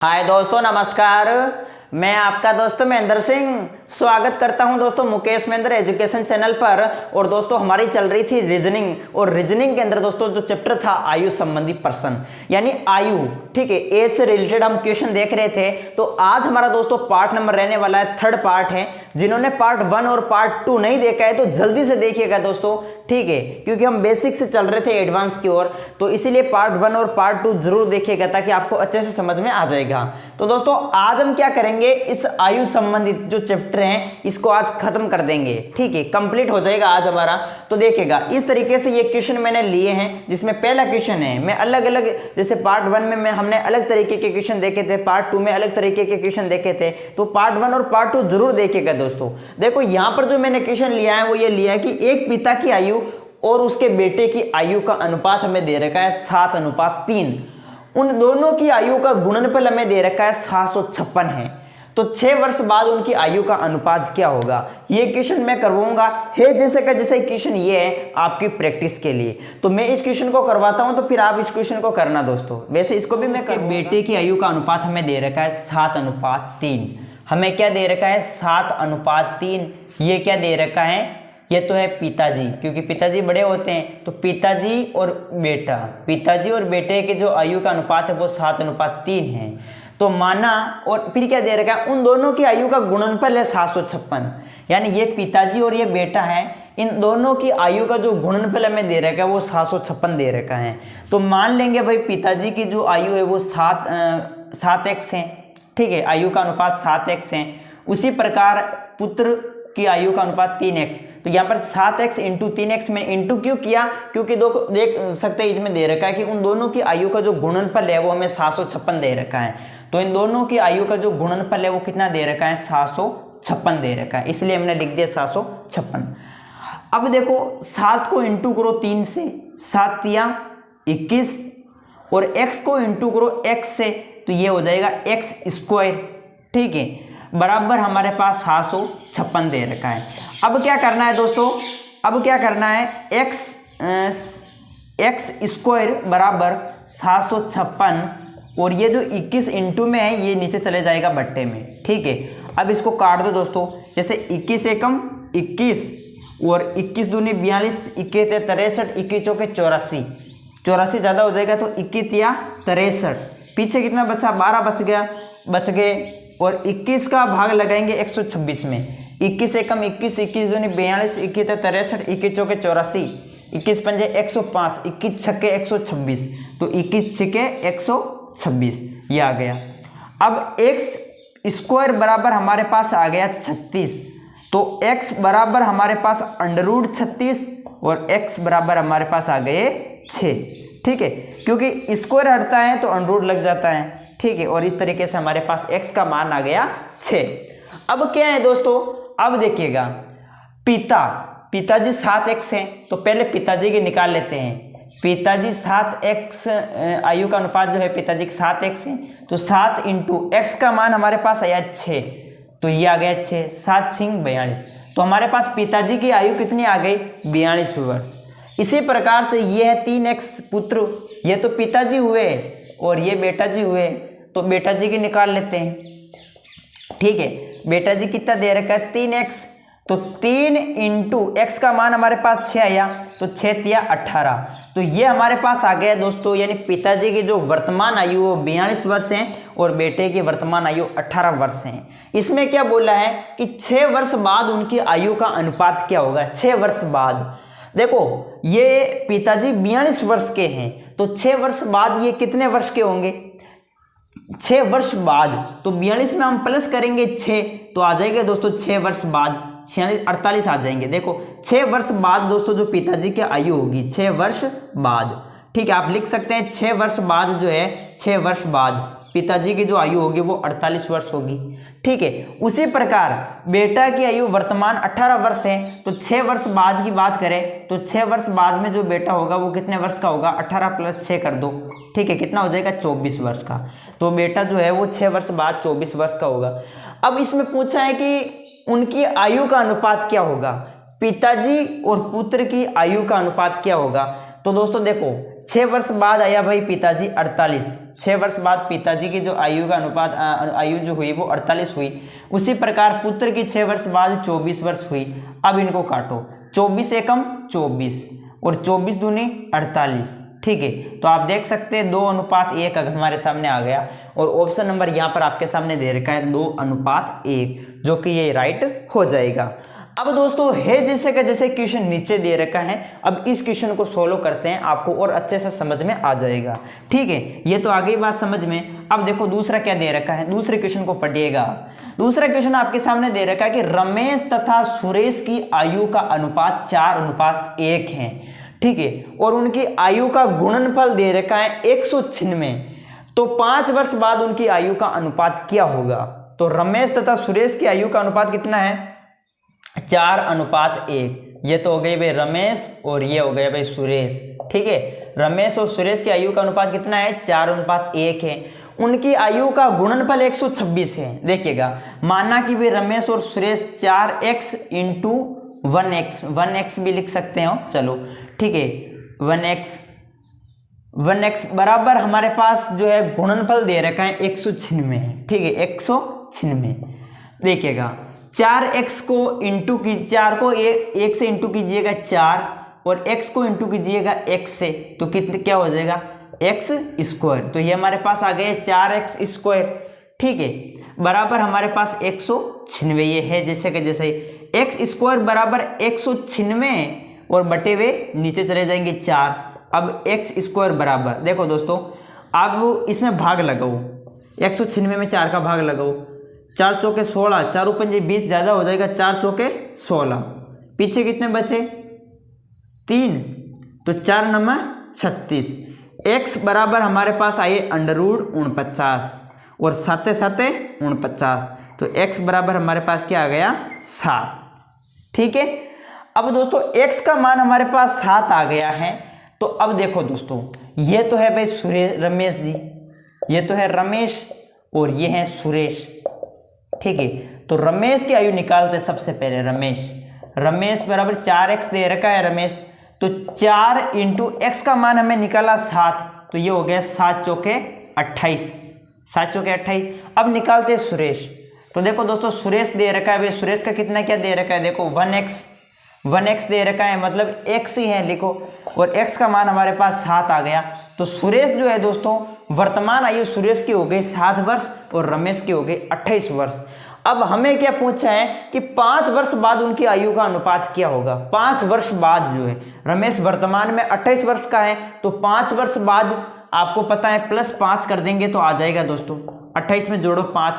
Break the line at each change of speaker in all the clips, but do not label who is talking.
हाय दोस्तों, नमस्कार। मैं आपका दोस्त महेंद्र सिंह स्वागत करता हूं दोस्तों मुकेश महेंद्र एजुकेशन चैनल पर। और दोस्तों हमारी चल रही थी रीजनिंग, और रीजनिंग के अंदर दोस्तों जो चैप्टर था आयु संबंधी प्रश्न, यानी आयु, ठीक है, एज से रिलेटेड हम क्वेश्चन देख रहे थे। तो आज हमारा दोस्तों पार्ट नंबर रहने वाला है, थर्ड पार्ट है। जिन्होंने पार्ट 1 और पार्ट 2 नहीं देखा है तो जल्दी से देखिएगा दोस्तों, ठीक है, क्योंकि हम बेसिक से चल रहे थे एडवांस की ओर, तो इसीलिए पार्ट 1 और पार्ट 2 जरूर देखिएगा ताकि आपको अच्छे से समझ में आ जाएगा। तो दोस्तों आज हम क्या करेंगे, इस आयु संबंधित जो चैप्टर हैं इसको आज खत्म कर देंगे, ठीक है, कंप्लीट हो जाएगा आज हमारा। तो देखिएगा इस तरीके से ये क्वेश्चन मैंने लिए हैं, जिसमें पहला क्वेश्चन है, मैं अलग अलग, जैसे पार्ट 1 में हमने अलग तरीके के क्वेश्चन देखे थे, पार्ट 2 में अलग तरीके के क्वेश्चन देखे थे, तो पार्ट 1 और पार्ट 2 जरूर देखिएगा दोस्तों। देखो यहाँ पर जो मैंने क्वेश्चन लिया है वो ये लिया है कि एक पिता की आयु और उसके बेटे की आयु का अनुपात हमें दे रखा है 7:3। उन दोनों की आयु का गुणनफल हमें दे रखा है 756 है। तो 6 वर्ष बाद उनकी आयु का अनुपात क्या होगा, ये क्वेश्चन मैं करवाऊंगा। है जैसे का जैसे क्वेश्चन ये है आपकी प्रैक्टिस के लिए, तो मैं इस क्वेश्चन को करवाता हूं, तो फिर आप इस क्वेश्चन को करना दोस्तों। वैसे इसको भी मैं बेटे की आयु का अनुपात हमें दे रखा है 7:3। हमें क्या दे रखा है 7:3। ये क्या दे रखा है, ये तो है पिताजी, क्योंकि पिताजी बड़े होते हैं, तो पिताजी और बेटा, पिताजी और बेटे के जो आयु का अनुपात है वो 7:3 है। तो माना, और फिर क्या दे रखा है, उन दोनों की आयु का गुणनफल है 756, यानी ये पिताजी और ये बेटा है, इन दोनों की आयु का जो गुणनफल हमें दे रखा है वो 756 दे रखा है। तो मान लेंगे भाई पिताजी की जो आयु है वो 7x है, ठीक है, आयु का अनुपात 7x है। उसी प्रकार पुत्र की आयु का अनुपात 3x। तो यहाँ पर 7x इंटू 3x में इंटू क्यों किया, क्योंकि देख सकते हैं इसमें दे रखा है कि उन दोनों की आयु का जो गुणनफल है वो हमें 756 दे रखा है। तो इन दोनों की आयु का जो गुणनफल है वो कितना दे रखा है, 756 दे रखा है, इसलिए हमने लिख दिया 756। अब देखो 7 को इंटू करो 3 से, 7 या 21, और x को इंटू करो x से, तो ये हो जाएगा x², ठीक है, बराबर हमारे पास 756 दे रखा है। अब क्या करना है दोस्तों, अब क्या करना है, x² बराबर 756, और ये जो 21 इंटू में है ये नीचे चले जाएगा बट्टे में, ठीक है। अब इसको काट दो दोस्तों, जैसे 21 एकम 21, और 21 दूनी 42, 21 63, 21 चौके 84, 84 ज़्यादा हो जाएगा, तो 21 या 63, पीछे कितना बचा, 12 बच गए, और 21 का भाग लगाएंगे 126 में, 21 एकम 21, 21 दूनी 42, 21 63, 21 चौके 84, 21 पंजे 105, 21 छक्के 126, तो 21 छक्के 126, ये आ गया। अब x² बराबर हमारे पास आ गया 36, तो x बराबर हमारे पास √36 और x बराबर हमारे पास आ गए 6, ठीक है, क्योंकि स्क्वायर हटता है तो √ लग जाता है, ठीक है, और इस तरीके से हमारे पास x का मान आ गया 6। अब क्या है दोस्तों, अब देखिएगा पिताजी 7x हैं, तो पहले पिताजी के निकाल लेते हैं। पिताजी 7x, आयु का अनुपात जो है पिताजी की 7x है, तो 7 इंटू x का मान हमारे पास आया 6, तो ये आ गया 6, 7 6 42, तो हमारे पास पिताजी की आयु कितनी आ गई, 42 वर्ष। इसी प्रकार से ये है 3x पुत्र, ये तो पिताजी हुए और ये बेटा जी हुए, तो बेटा जी की निकाल लेते हैं, ठीक है। बेटा जी कितना दे रखा है 3x, तो 3 इंटू x का मान हमारे पास 6 आया, तो 6 या 18, तो ये हमारे पास आ गया दोस्तों, यानी पिताजी की जो वर्तमान आयु वो 42 वर्ष है और बेटे की वर्तमान आयु 18 वर्ष है। इसमें क्या बोला है कि 6 वर्ष बाद उनकी आयु का अनुपात क्या होगा, 6 वर्ष बाद। देखो ये पिताजी 42 वर्ष के हैं, तो 6 वर्ष बाद ये कितने वर्ष के होंगे, 6 वर्ष बाद, तो 42 में हम प्लस करेंगे 6, तो आ जाएगा दोस्तों 6 वर्ष बाद 46 48 आ जाएंगे। देखो 6 वर्ष बाद दोस्तों जो पिताजी की आयु होगी 6 वर्ष बाद, ठीक है, आप लिख सकते हैं 6 वर्ष बाद जो है, 6 वर्ष बाद पिताजी की जो आयु होगी वो 48 वर्ष होगी, ठीक है। उसी प्रकार बेटा की आयु वर्तमान 18 वर्ष है, तो 6 वर्ष बाद की बात करें तो 6 वर्ष बाद में जो बेटा होगा वो कितने वर्ष का होगा, 18 + 6 कर दो, ठीक है, कितना हो जाएगा 24 वर्ष का। तो बेटा जो है वो 6 वर्ष बाद 24 वर्ष का होगा। अब इसमें पूछा है कि उनकी आयु का अनुपात क्या होगा, पिताजी और पुत्र की आयु का अनुपात क्या होगा। तो दोस्तों देखो 6 वर्ष बाद आया भाई पिताजी 48, 6 वर्ष बाद पिताजी की जो आयु का अनुपात आयु जो हुई वो 48 हुई। उसी प्रकार पुत्र की 6 वर्ष बाद 24 वर्ष हुई। अब इनको काटो, 24 एकम 24 और 24 दूनी 48। ठीक है, तो आप देख सकते हैं 2:1 हमारे सामने आ गया और ऑप्शन नंबर यहाँ पर आपके सामने दे रखा है 2:1, जो कि ये राइट हो जाएगा। अब दोस्तों है जैसे का जैसे क्वेश्चन नीचे दे रखा है, अब इस क्वेश्चन को सोल्व करते हैं, आपको और अच्छे से समझ में आ जाएगा। ठीक है, ये तो आ गई बात समझ में। अब देखो दूसरा क्या दे रखा है, दूसरे क्वेश्चन को पढ़िएगा। दूसरा क्वेश्चन आपके सामने दे रखा है कि रमेश तथा सुरेश की आयु का अनुपात 4:1 है। ठीक है, और उनकी आयु का गुणनफल दे रखा है 196। तो 5 वर्ष बाद उनकी आयु का अनुपात क्या होगा? तो रमेश तथा सुरेश की आयु का अनुपात कितना है? 4:1। ये तो हो गई भाई रमेश और ये हो गया भाई सुरेश। ठीक है, रमेश और सुरेश की आयु का अनुपात कितना है? 4:1 है। उनकी आयु का गुणनफल 126 है। देखिएगा, माना कि भाई रमेश और सुरेश 4x इंटू 1x भी लिख सकते हो, चलो ठीक है, 1x बराबर हमारे पास जो है गुणनफल दे रखा है 196 है। ठीक है, 196। देखिएगा 4x को इंटू की 4 को 1 से इंटू कीजिएगा 4 और x को इंटू कीजिएगा x से, तो कितने क्या हो जाएगा? x square. तो ये हमारे पास आ गए 4x स्क्वायर। ठीक है, बराबर हमारे पास 196 ये है जैसे कि जैसे x स्क्वायर बराबर 196 और बटे हुए नीचे चले जाएंगे 4। अब x स्क्वायर बराबर, देखो दोस्तों अब इसमें भाग लगाओ, 196 में 4 का भाग लगाओ, 4 चौके 16, 4 पंजे 20 ज़्यादा हो जाएगा, 4 चौके 16, पीछे कितने बचे? 3, तो 4 नमा 36। x बराबर हमारे पास आए √49 और साथे साथे 49, तो x बराबर हमारे पास क्या आ गया? 7। ठीक है, अब दोस्तों x का मान हमारे पास 7 आ गया है। तो अब देखो दोस्तों, ये तो है भाई रमेश जी, ये तो है रमेश और ये है सुरेश। ठीक है, तो रमेश की आयु निकालते सबसे पहले। रमेश बराबर 4x दे रखा है रमेश, तो 4 इंटू x का मान हमें निकाला 7, तो ये हो गया 7 चौके 28, 7 चौके 28। अब निकालते सुरेश। तो देखो दोस्तों सुरेश दे रखा है भाई, सुरेश का कितना क्या दे रखा है? देखो 1x दे रखा है, मतलब x ही है लिखो, और x का मान हमारे पास 7 आ गया। तो सुरेश जो है दोस्तों, वर्तमान आयु सुरेश की हो गई 7 वर्ष और रमेश की हो गई 28 वर्ष। अब हमें क्या पूछा है कि 5 वर्ष बाद उनकी आयु का अनुपात क्या होगा? 5 वर्ष बाद जो है, रमेश वर्तमान में 28 वर्ष का है, तो 5 वर्ष बाद आपको पता है +5 कर देंगे तो आ जाएगा दोस्तों, 28 में जोड़ो 5,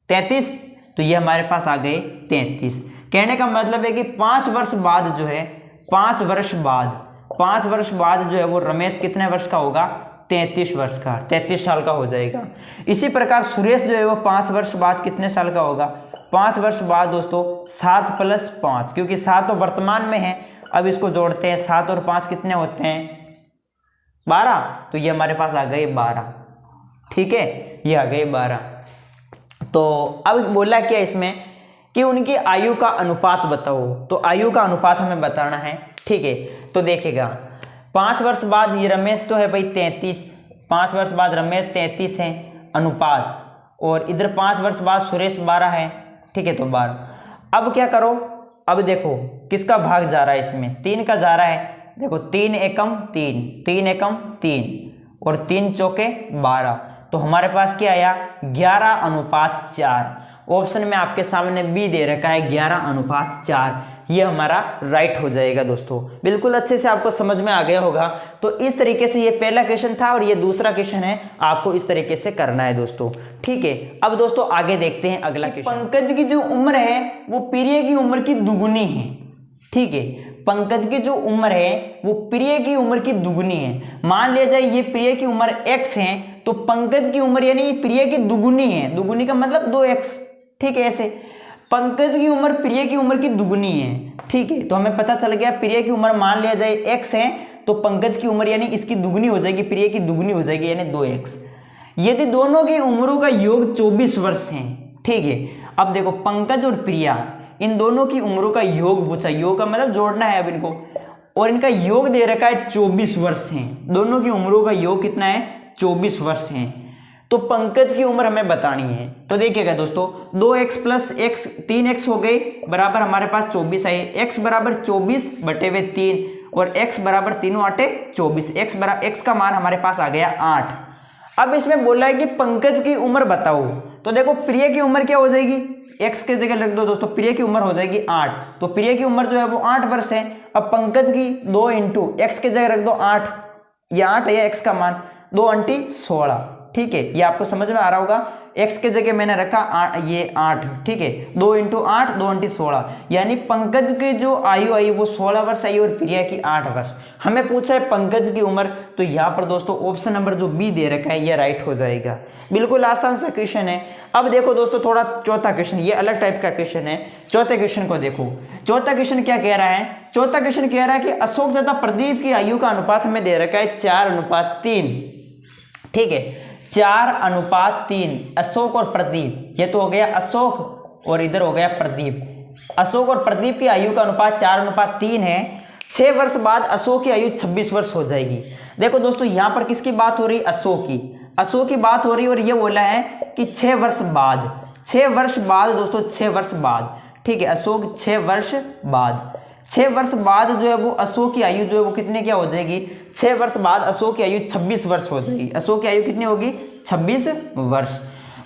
33, तो ये हमारे पास आ गए 33। कहने का मतलब है कि 5 वर्ष बाद जो है, 5 वर्ष बाद जो है वो रमेश कितने वर्ष का होगा? 33 वर्ष का, 33 साल का हो जाएगा। इसी प्रकार सुरेश जो है वो 5 वर्ष बाद कितने साल का होगा? 5 वर्ष बाद दोस्तों 7 + 5, क्योंकि 7 तो वर्तमान में है, अब इसको जोड़ते हैं, 7 और 5 कितने होते हैं? 12, तो ये हमारे पास आ गए 12। ठीक है, ये आ गए 12। तो अब बोला क्या इसमें कि उनकी आयु का अनुपात बताओ, तो आयु का अनुपात हमें बताना है। ठीक है, तो देखिएगा 5 वर्ष बाद ये रमेश तो है भाई 33, 5 वर्ष बाद रमेश 33 है अनुपात, और इधर 5 वर्ष बाद सुरेश 12 है। ठीक है, तो 12। अब क्या करो, अब देखो किसका भाग जा रहा है इसमें? 3 का जा रहा है। देखो 3 एकम 3, 3 एकम 3 और 3 चौके 12, तो हमारे पास क्या आया? 11:4। ऑप्शन में आपके सामने बी दे रखा है 11:4, ये हमारा राइट हो जाएगा दोस्तों। बिल्कुल अच्छे से आपको समझ में आ गया होगा। तो इस तरीके से ये पहला क्वेश्चन था और ये दूसरा क्वेश्चन है, आपको इस तरीके से करना है दोस्तों। ठीक है, अब दोस्तों आगे देखते हैं अगला क्वेश्चन। पंकज की जो उम्र है वो प्रिय की उम्र की दुगुनी है। ठीक है, पंकज की जो उम्र है वो प्रिय की उम्र की दुगुनी है। मान लिया जाए ये प्रिय की उम्र x है, तो पंकज की उम्र यानी प्रिय की दुगुनी है। दुगुनी का मतलब 2x। ठीक है, ऐसे पंकज की उम्र प्रिय की उम्र की दुगुनी है। ठीक है, तो हमें पता चल गया प्रिय की उम्र मान लिया जाए x है, तो पंकज की उम्र यानी इसकी दुगुनी हो जाएगी, प्रिय की दुगुनी हो जाएगी यानी 2x। यदि दोनों की उम्रों का योग 24 वर्ष है। ठीक है, अब देखो पंकज और प्रिया, इन दोनों की उम्रों का योग पूछा, योग का मतलब जोड़ना है अब इनको, और इनका योग दे रखा है 24 वर्ष है। दोनों की उम्रों का योग कितना है? 24 वर्ष हैं। तो पंकज की उम्र हमें बतानी है। तो देखिएगा दोस्तों 2x प्लस x 3x हो गए बराबर हमारे पास 24 आए। x बराबर 24 बटे हुए 3 और x बराबर तीनों आटे 24। x का मान हमारे पास आ गया 8। अब इसमें बोला है कि पंकज की उम्र बताओ। तो देखो प्रिय की उम्र क्या हो जाएगी, x के जगह रख दो दोस्तों, प्रिय की उम्र हो जाएगी 8। तो प्रिय की उम्र जो है वो 8 वर्ष है। अब पंकज की 2 इंटू x के जगह रख दो 8, ये 8 है x का मान, 2 अंटी 16। ठीक है, ये आपको समझ में आ रहा होगा। x के जगह मैंने रखा ये 8। ठीक है, 2 इंटू 8, 2 अंटी 16, यानी पंकज की जो आयु आई वो 16 वर्ष आई और प्रिया की 8 वर्ष। हमें पूछा है पंकज की उम्र, तो यहाँ पर दोस्तों ऑप्शन नंबर जो बी दे रखा है ये राइट हो जाएगा। बिल्कुल आसान सा क्वेश्चन है। अब देखो दोस्तों थोड़ा चौथा क्वेश्चन, ये अलग टाइप का क्वेश्चन है। चौथे क्वेश्चन को देखो, चौथा क्वेश्चन क्या कह रहा है। चौथा क्वेश्चन कह रहा है कि अशोक तथा प्रदीप की आयु का अनुपात हमें दे रखा है 4:3। ठीक है, 4:3 अशोक और प्रदीप। ये तो हो गया अशोक और इधर हो गया प्रदीप। अशोक और प्रदीप की आयु का अनुपात 4:3 है। 6 वर्ष बाद अशोक की आयु 26 वर्ष हो जाएगी। देखो दोस्तों यहाँ पर किसकी बात हो रही, अशोक की। अशोक की बात हो रही और ये बोला है कि 6 वर्ष बाद, 6 वर्ष बाद दोस्तों, 6 वर्ष बाद। ठीक है, अशोक 6 वर्ष बाद, 6 वर्ष बाद जो है वो अशोक की आयु जो है वो कितने क्या हो जाएगी, 6 वर्ष बाद अशोक की आयु 26 वर्ष हो जाएगी। अशोक की आयु कितनी होगी, 26 वर्ष।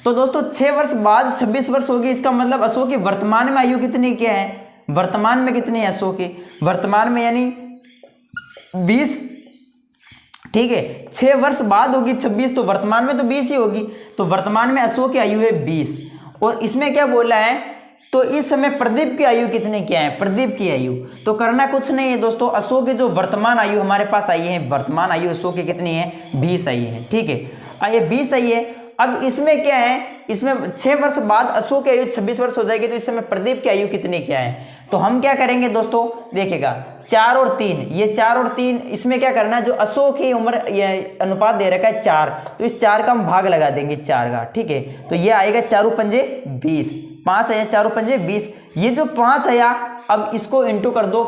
तो दोस्तों 6 वर्ष बाद 26 वर्ष होगी, इसका मतलब अशोक की वर्तमान में आयु कितनी क्या है, वर्तमान में कितनी है अशोक की, वर्तमान में यानी 20। ठीक है, 6 वर्ष बाद होगी 26, तो वर्तमान में तो 20 ही होगी। तो वर्तमान में अशोक की आयु है 20। और इसमें क्या बोला है, तो इस समय प्रदीप की आयु कितनी क्या है, प्रदीप की आयु तो करना कुछ नहीं है दोस्तों। अशोक की जो वर्तमान आयु हमारे पास आई है, वर्तमान आयु अशोक की कितनी है, 20 आई है। ठीक है, आइए 20 आई है। अब इसमें क्या है, इसमें 6 वर्ष बाद अशोक की आयु 26 वर्ष हो जाएगी, तो इस समय प्रदीप की आयु कितनी क्या है। तो हम क्या करेंगे दोस्तों, देखिएगा 4 और 3, ये 4 और 3, इसमें क्या करना है, जो अशोक की उम्र ये अनुपात दे रखा है 4, तो इस 4 का हम भाग लगा देंगे 4 का। ठीक है, तो ये आएगा 4 पंजे 20, 5 आया 4 पंजे 20। ये जो 5 आया, अब इसको इंटू कर दो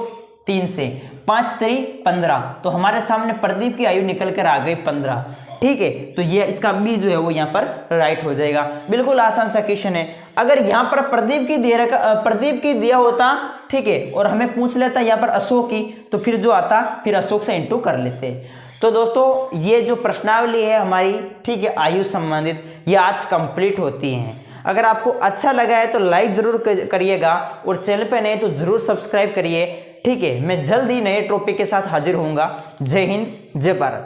3 से, 5 3 15, तो हमारे सामने प्रदीप की आयु निकल कर आ गई 15। ठीक है, तो ये इसका बी जो है वो यहाँ पर राइट हो जाएगा। बिल्कुल आसान सा क्वेश्चन है। अगर यहाँ पर प्रदीप की दिया होता, ठीक है, और हमें पूछ लेता यहाँ पर अशोक की, तो फिर जो आता फिर अशोक से इंटू कर लेते। तो दोस्तों ये जो प्रश्नावली है हमारी, ठीक है, आयु संबंधित, ये आज कंप्लीट होती हैं। अगर आपको अच्छा लगा है तो लाइक जरूर करिएगा और चैनल पे नए तो जरूर सब्सक्राइब करिए। ठीक है, मैं जल्द ही नए टॉपिक के साथ हाजिर होऊंगा। जय हिंद, जय भारत।